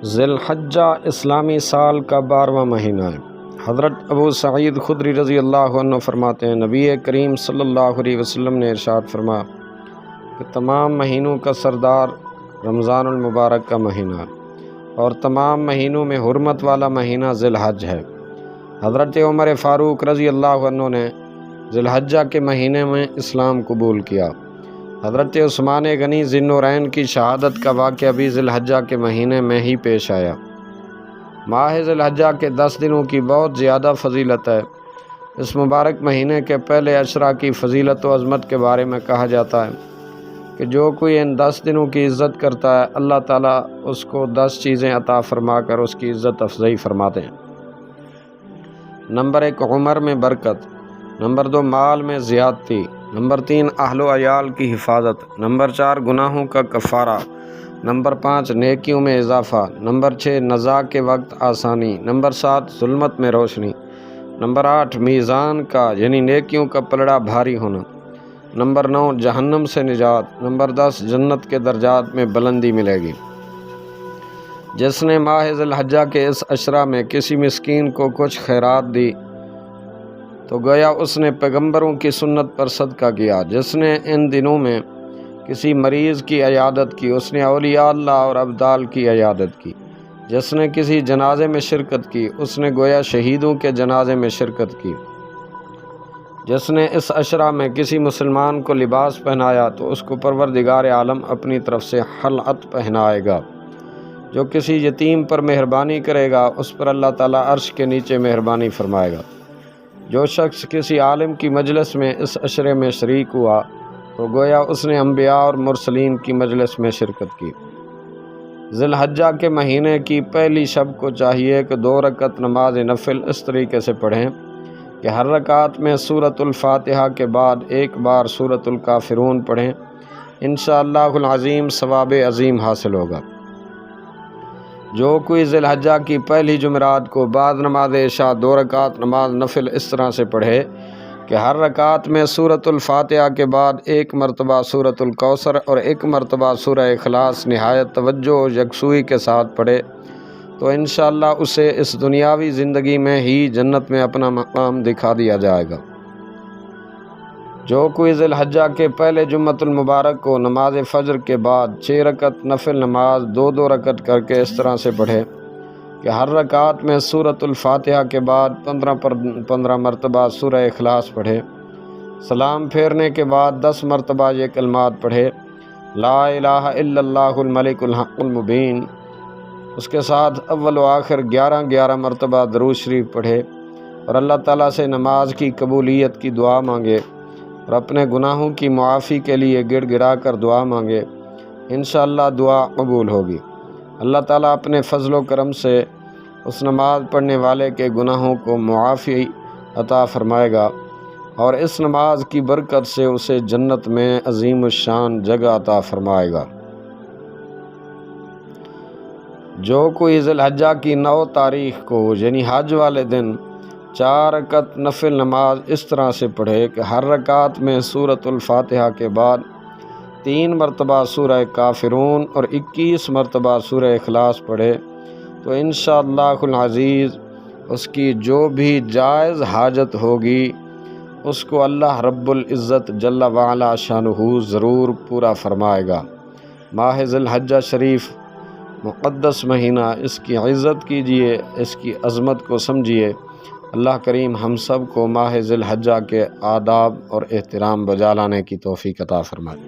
ذی الحجہ اسلامی سال کا 12واں مہینہ ہے۔ حضرت ابو سعید خدری رضی اللہ عنہ فرماتے ہیں، نبی کریم صلی اللہ علیہ وسلم نے ارشاد فرمایا کہ تمام مہینوں کا سردار رمضان المبارک کا مہینہ اور تمام مہینوں میں حرمت والا مہینہ ذی الحج ہے۔ حضرت عمر فاروق رضی اللہ عنہ نے ذی الحجہ کے مہینے میں اسلام قبول کیا۔ حضرت عثمان غنی ذی النورین کی شہادت کا واقعہ بھی ذی الحجہ کے مہینے میں ہی پیش آیا۔ ماہ ذی الحجہ کے 10 دنوں کی بہت زیادہ فضیلت ہے۔ اس مبارک مہینے کے پہلے عشرہ کی فضیلت و عظمت کے بارے میں کہا جاتا ہے کہ جو کوئی ان 10 دنوں کی عزت کرتا ہے، اللہ تعالیٰ اس کو 10 چیزیں عطا فرما کر اس کی عزت افزائی فرماتے ہیں۔ نمبر 1 عمر میں برکت، نمبر 2 مال میں زیادتی، نمبر 3 اہل و عیال کی حفاظت، نمبر 4 گناہوں کا کفارہ، نمبر 5 نیکیوں میں اضافہ، نمبر 6 نزاع کے وقت آسانی، نمبر 7 ظلمت میں روشنی، نمبر 8 میزان کا یعنی نیکیوں کا پلڑا بھاری ہونا، نمبر 9 جہنم سے نجات، نمبر 10 جنت کے درجات میں بلندی ملے گی۔ جس نے ماہ ذی الحجہ کے اس عشرہ میں کسی مسکین کو کچھ خیرات دی تو گویا اس نے پیغمبروں کی سنت پر صدقہ کیا۔ جس نے ان دنوں میں کسی مریض کی عیادت کی، اس نے اولیاء اللہ اور ابدال کی عیادت کی۔ جس نے کسی جنازے میں شرکت کی، اس نے گویا شہیدوں کے جنازے میں شرکت کی۔ جس نے اس عشرہ میں کسی مسلمان کو لباس پہنایا تو اس کو پروردگار عالم اپنی طرف سے خلعت پہنائے گا۔ جو کسی یتیم پر مہربانی کرے گا اس پر اللہ تعالیٰ عرش کے نیچے مہربانی فرمائے گا۔ جو شخص کسی عالم کی مجلس میں اس عشرے میں شریک ہوا تو گویا اس نے انبیاء اور مرسلین کی مجلس میں شرکت کی۔ ذی الحجہ کے مہینے کی پہلی شب کو چاہیے کہ 2 رکعت نماز نفل اس طریقے سے پڑھیں کہ ہر رکعت میں سورۃ الفاتحہ کے بعد ایک بار سورۃ الکافرون پڑھیں۔ انشاءاللہ العظیم ثواب عظیم حاصل ہوگا۔ جو کوئی ذی الحجہ کی پہلی جمعرات کو بعد نماز عشاء 2 رکعت نماز نفل اس طرح سے پڑھے کہ ہر رکعت میں سورۃ الفاتحہ کے بعد ایک مرتبہ سورۃ الکوثر اور ایک مرتبہ سورہ اخلاص نہایت توجہ و یکسوئی کے ساتھ پڑھے تو انشاءاللہ اسے اس دنیاوی زندگی میں ہی جنت میں اپنا مقام دکھا دیا جائے گا۔ جو کوئی ذی الحجہ کے پہلے جمعۃ المبارک کو نماز فجر کے بعد 6 رکعت نفل نماز 2 رکعت کر کے اس طرح سے پڑھے کہ ہر رکعت میں سورۃ الفاتحہ کے بعد 15 مرتبہ سورہ اخلاص پڑھے، سلام پھیرنے کے بعد 10 مرتبہ یہ کلمات پڑھے، لا الہ الا اللہ الملک الحق المبین۔ اس کے ساتھ اول و آخر 11 مرتبہ درود شریف پڑھے اور اللہ تعالیٰ سے نماز کی قبولیت کی دعا مانگے اور اپنے گناہوں کی معافی کے لیے گڑ گڑا کر دعا مانگے۔ انشاءاللہ دعا قبول ہوگی۔ اللہ تعالیٰ اپنے فضل و کرم سے اس نماز پڑھنے والے کے گناہوں کو معافی عطا فرمائے گا اور اس نماز کی برکت سے اسے جنت میں عظیم الشان جگہ عطا فرمائے گا۔ جو کوئی ذی الحجہ کی 9 تاریخ کو یعنی حج والے دن 4 رکعت نفل نماز اس طرح سے پڑھے کہ ہر رکعت میں سورۃ الفاتحہ کے بعد 3 مرتبہ سورہ کافرون اور 21 مرتبہ سورہ اخلاص پڑھے تو انشاءاللہ العزیز اس کی جو بھی جائز حاجت ہوگی اس کو اللہ رب العزت جل وعلا شانہ ضرور پورا فرمائے گا۔ ماہ ذی الحجہ شریف مقدس مہینہ، اس کی عزت کیجیے، اس کی عظمت کو سمجھیے۔ اللہ کریم ہم سب کو ماہ ذی الحجہ کے آداب اور احترام بجا لانے کی توفیق عطا فرمائے۔